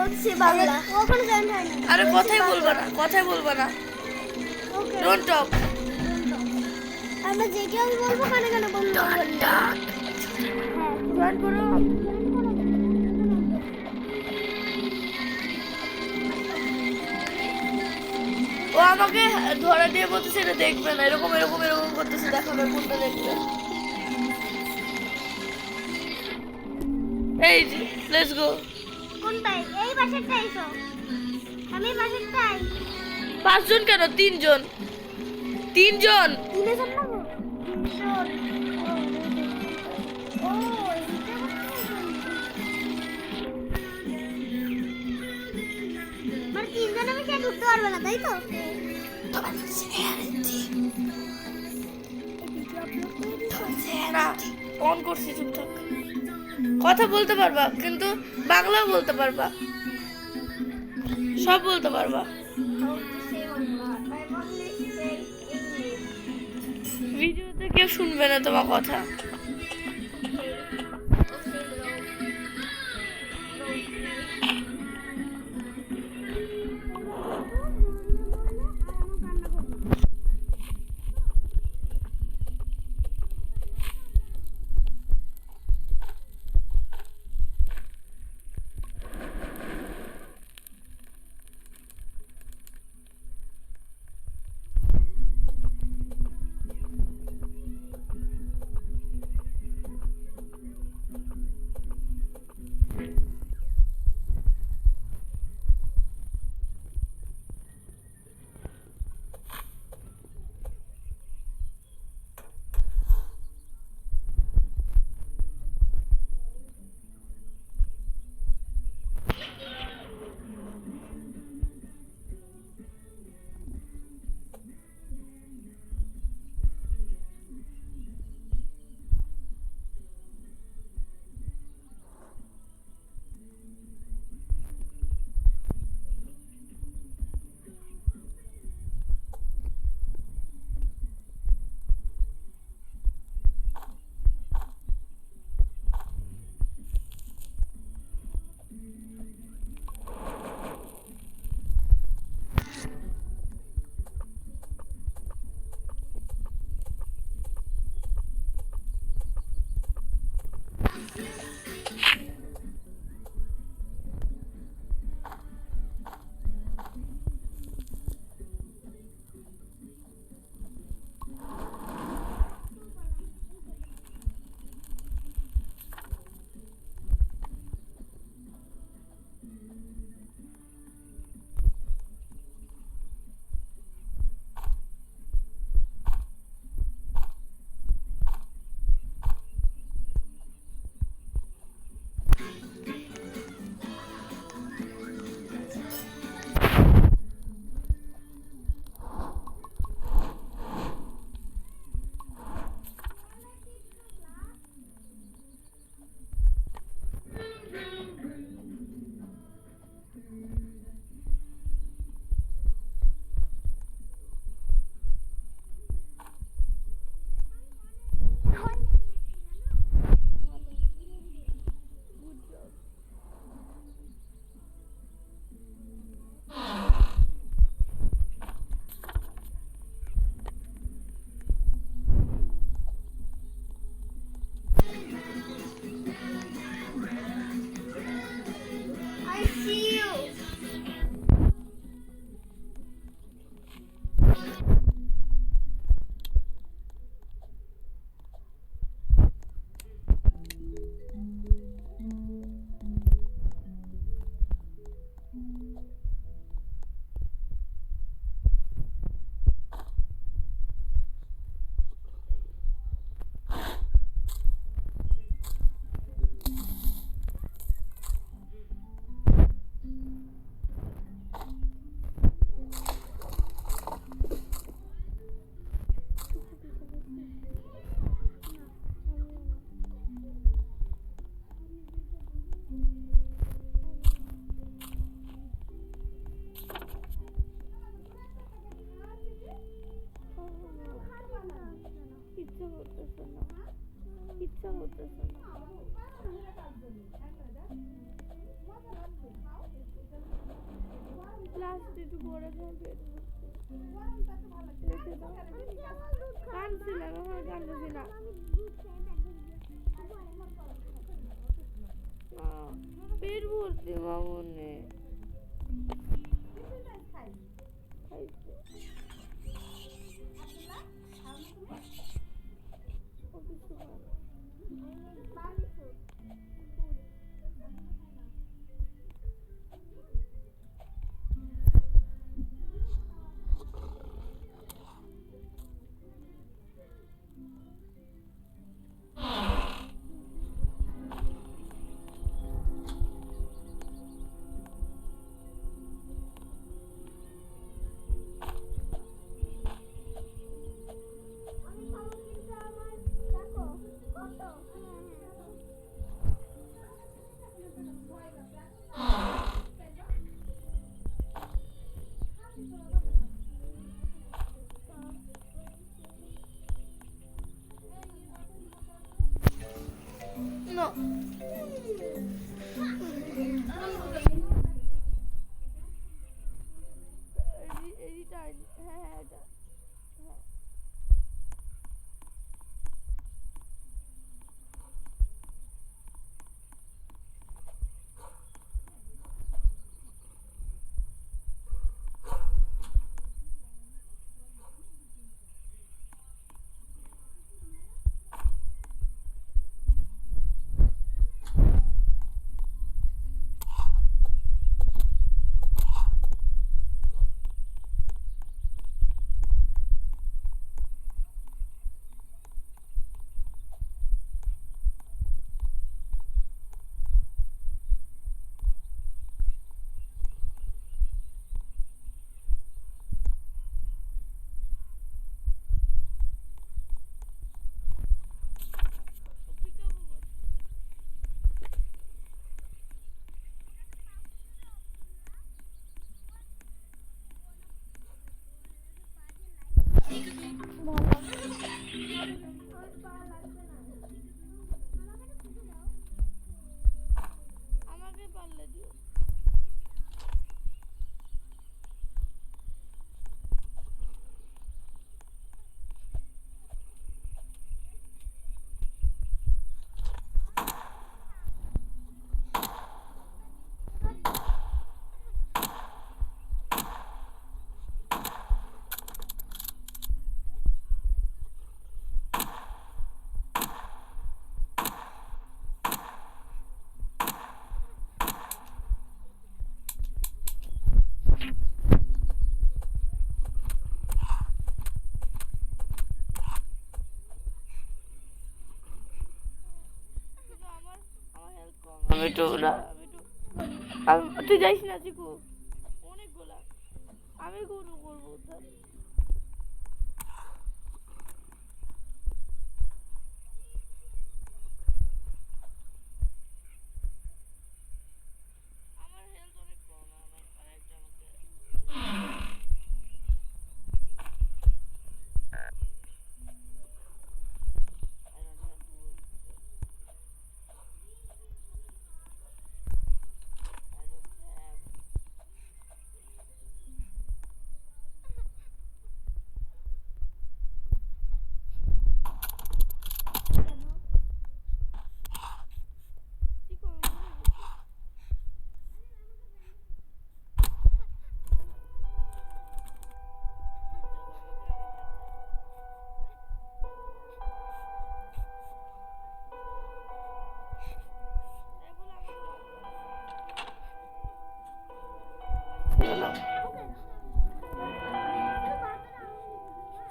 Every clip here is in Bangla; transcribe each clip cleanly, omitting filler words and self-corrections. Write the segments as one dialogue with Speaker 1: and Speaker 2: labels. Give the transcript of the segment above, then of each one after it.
Speaker 1: হচ্ছে বাংলা। কখনো জয়েন্ট হয় না।
Speaker 2: আরে কথাই বলবা না ডোন্ট টক।
Speaker 1: আমরা যে কেউ বলবো কানে কানে বলবো। হ্যাঁ
Speaker 2: জয়েন করো। ও আমাকে ধরা দিয়ে বলতেছে এটা দেখবে না, এরকম এরকম এরকম করতেছে, দেখাবে কোনটা দেখবে। এই লেটস গো।
Speaker 1: কোনটাই? এই পাশেরটাই তো। আমি পাশেরটাই।
Speaker 2: 5 জন কেন? 3 জন।
Speaker 1: তিনজন না গো? তিনজন। ও এইটা মানে তিনজনের বেশি ঢুকতে পারবে না, তাই তো?
Speaker 2: না অন করছি, চুপ থাক। কথা বলতে পারবা কিন্তু বাংলাও বলতে পারবা, সব বলতে পারবা। ভিডিওতে কেউ শুনবে না তোমার কথা।
Speaker 1: I see you.
Speaker 2: ইচ্ছা করতেছে না। লাস্ট একটু পরে খাবে রেখে দাও কাঁদছি না হ্যাঁ কাঁদছি না পেট ভর্তি মামনে No. আমাকে পারলে দিও আমি তো না তুই যাইস না চিকু অনেক গোলাপ আমি করবো উদ্ধার আমার হেলথ অনেক কম আমার আরেকটা আমাকে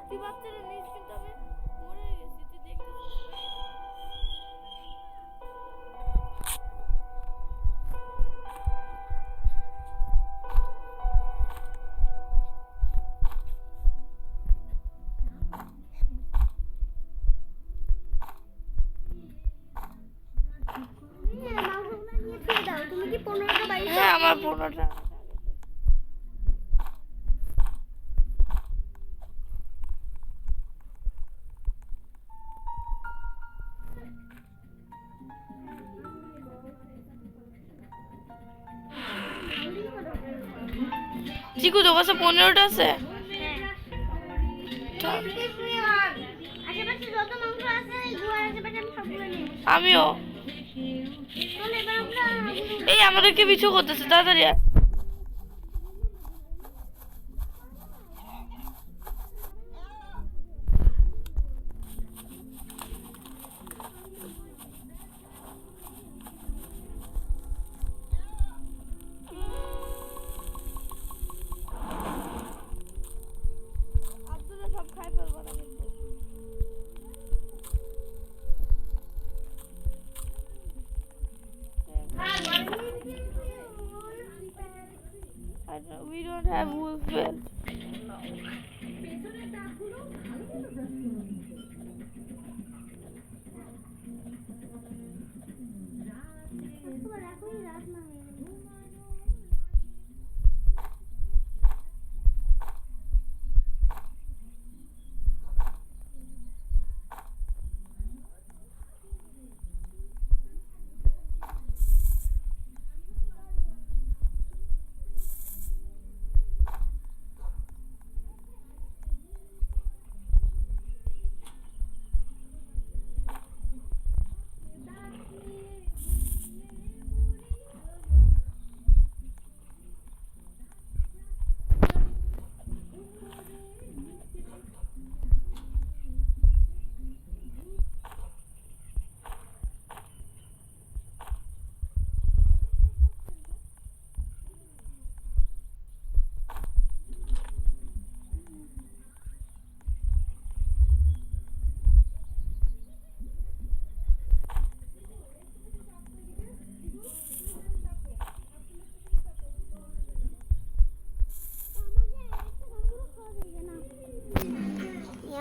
Speaker 2: তুই বাচ্চারা নিস কিন্তু আমি মরে গেছি তুই দেখতেছিস
Speaker 1: তুমি কি 15টা বাইক
Speaker 2: হ্যাঁ আমার 15টা চিকু তোর কাছে 15টা আছে? থাক।
Speaker 1: আশেপাশে যত মাংস আছে এই গুহার আশেপাশে আমি সবগুলো নিয়ে নেবো।
Speaker 2: আমিও।
Speaker 1: চল এবার আমরা
Speaker 2: এই আমাদেরকে পিছু করতেছে, তাড়াতাড়ি আয়। আব্দুল্লাহ সব খাই ফেলবো না কিন্তু। We don't have wolf belt.
Speaker 1: এখনই রাত না হয়ে গেল।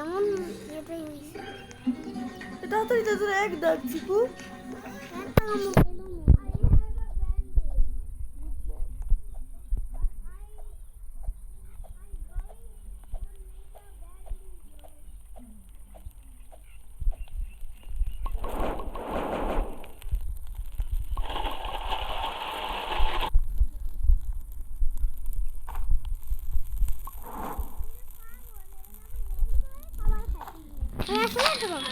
Speaker 1: এমন এটাই হয়েছে।
Speaker 2: তাড়াতাড়ি তাড়াতাড়ি এক ডাক চিকু।
Speaker 1: একটা কামড় খেলো না। হ্যাঁ শুনে তো বাবা।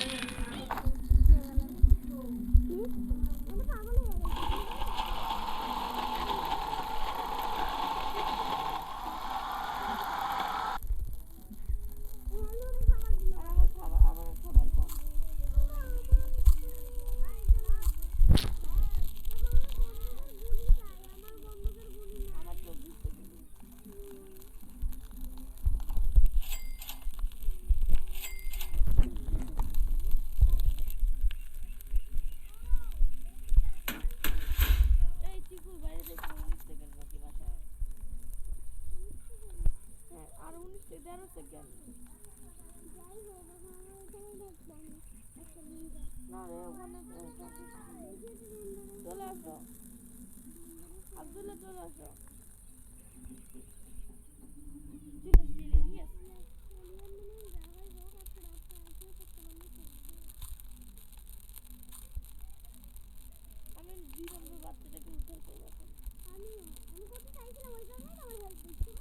Speaker 2: এই চিকু বাইরে দেখো 19 সেকেন্ড বাকি বাসায়। হ্যাঁ আর 19 13 সেকেন্ড। না রে ওখানে চলে আসো আব্দুল্লাহ, চলে আসো। আমি 2 নম্বর বাচ্চাটাকে উঠাতে গেছি।
Speaker 1: আমি করতে চাইছিলাম ওই জন্যই আমার হেল্প দিচ্ছিল।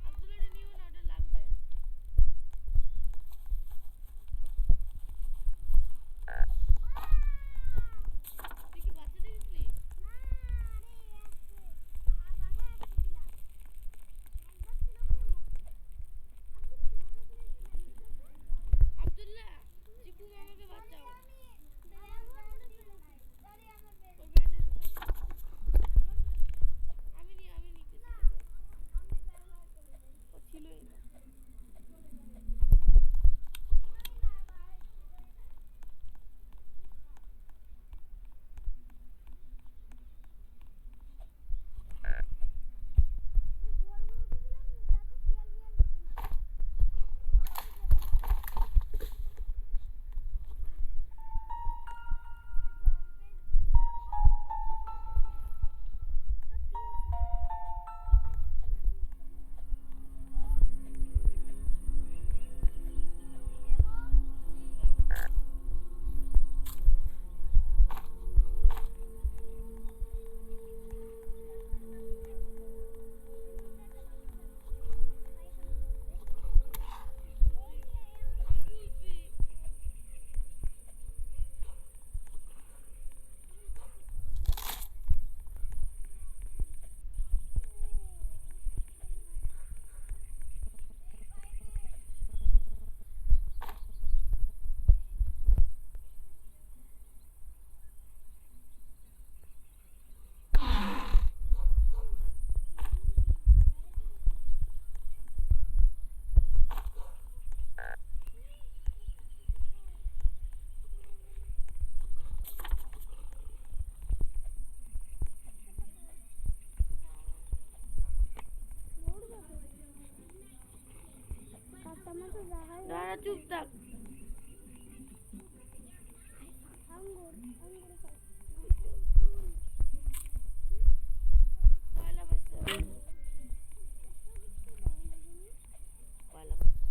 Speaker 2: আব্দুল্লাহটা নিও না, ওটা লাগবে। তুই কি বাচ্চা দেখেছিলি? আব্দুল্লাহ, চিকু মামাকে বাঁচাও। ওই ব্যান্ডেজ আমি নিতেছি তোকে। ও ছিলই না। চুপ থাক।
Speaker 1: আঙ্গুর খাই।
Speaker 2: কয়লা পাইছে? কয়লা পাইছে?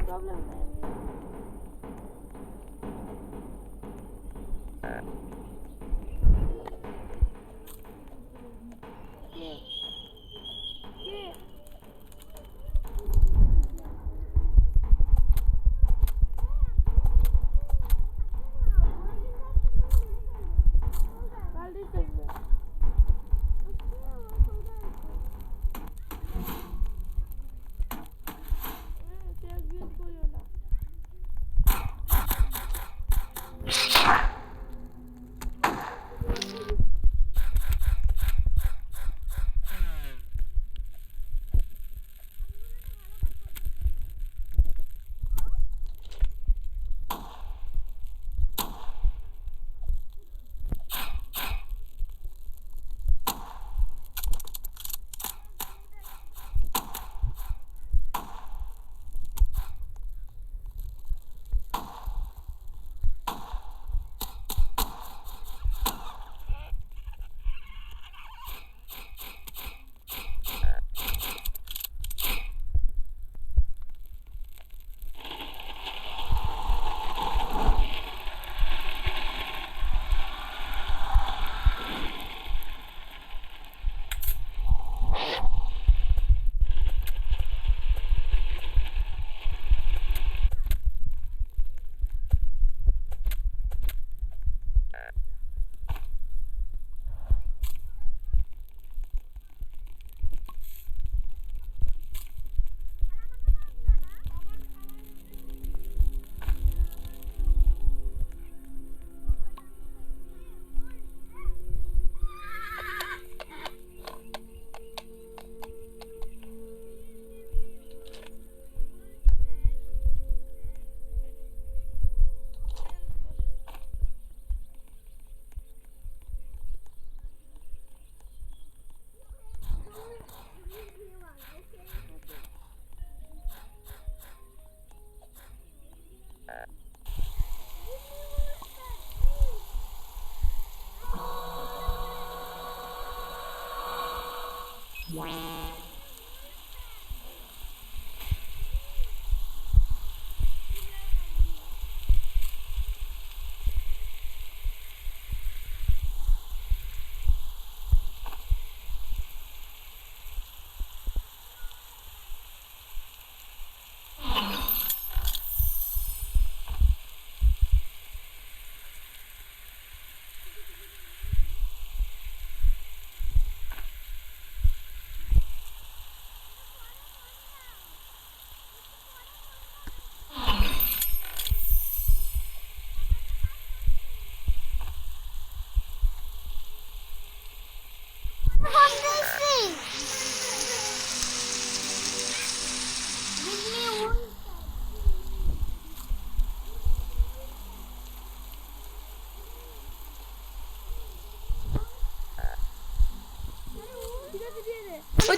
Speaker 2: Problem নাই। কে? কে? বালতি চাইছে। তেল বিউজ করিও না।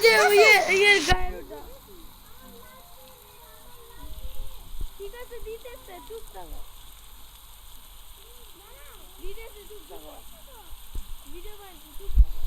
Speaker 2: যে ইয়ের গায়ের ওটা। ঠিক আছে দিতেছে, চুপ থাকো। দিতেছে, চুপ থাকো। ভিডিও বানছি, চুপ থাকো।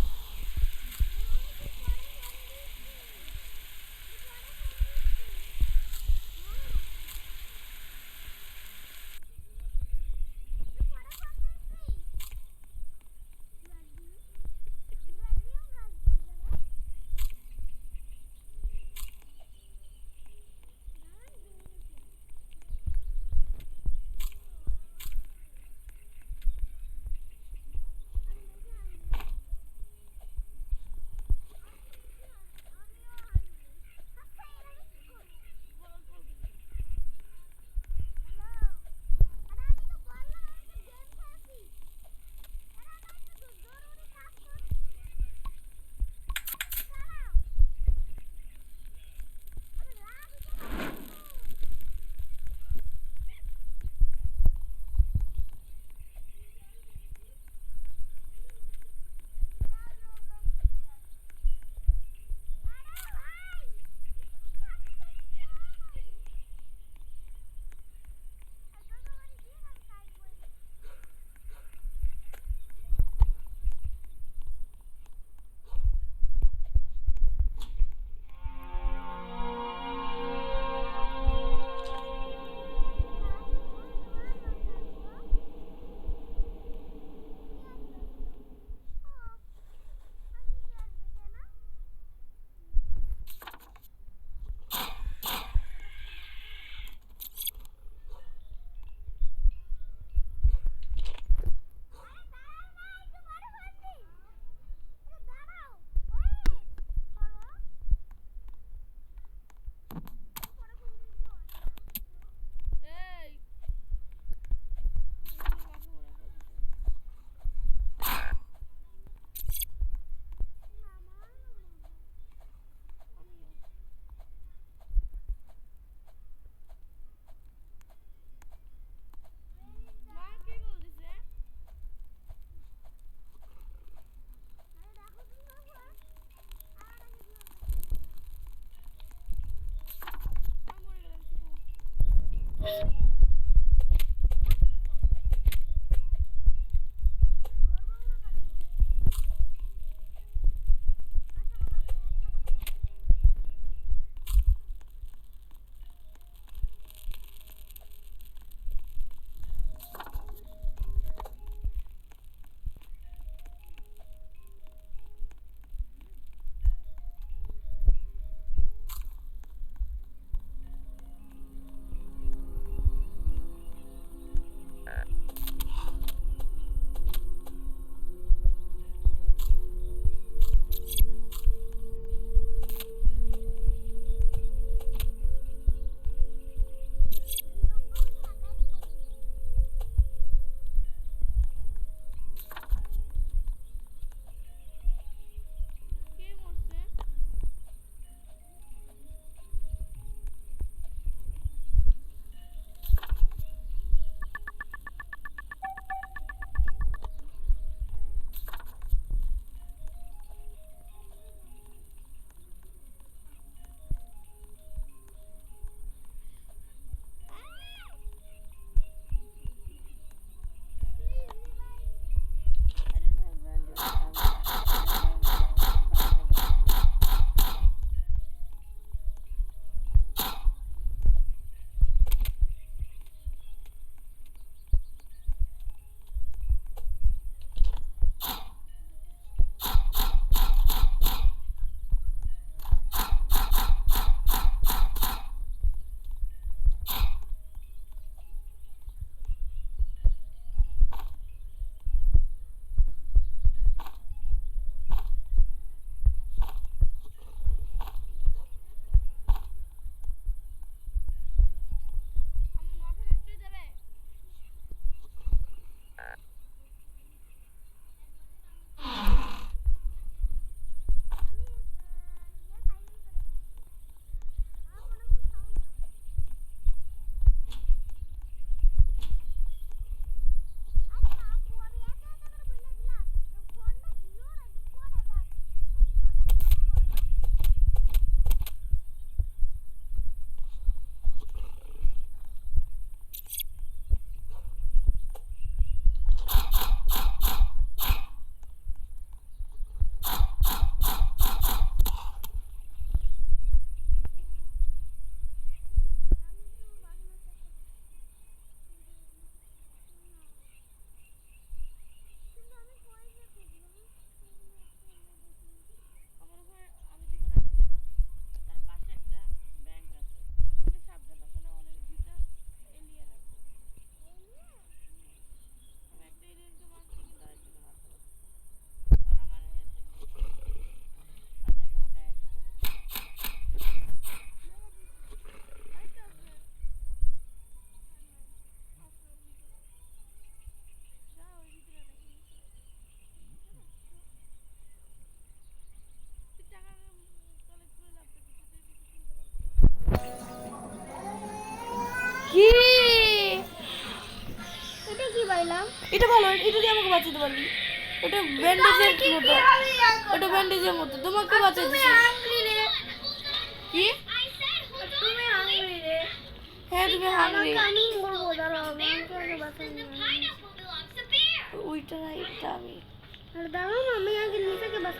Speaker 2: আমাকে বাঁচাতে পারবি? ওটা ব্যান্ডেজের মতো, ওটা ব্যান্ডেজের মতো তোমাকে বাঁচাতে
Speaker 1: তুমি হাঙ্গরি রে,
Speaker 2: কি?
Speaker 1: তুমি হাঙ্গরি রে।
Speaker 2: হ্যাঁ তুমি হাঙ্গরি।
Speaker 1: আমাকে আমি বলবো, দাঁড়াও আমি তোমাকে বাঁচাই।
Speaker 2: ওইটা না, এটা আমি।
Speaker 1: আর দাঁড়াও না, আমি আগে নিজেকে বাঁচাই।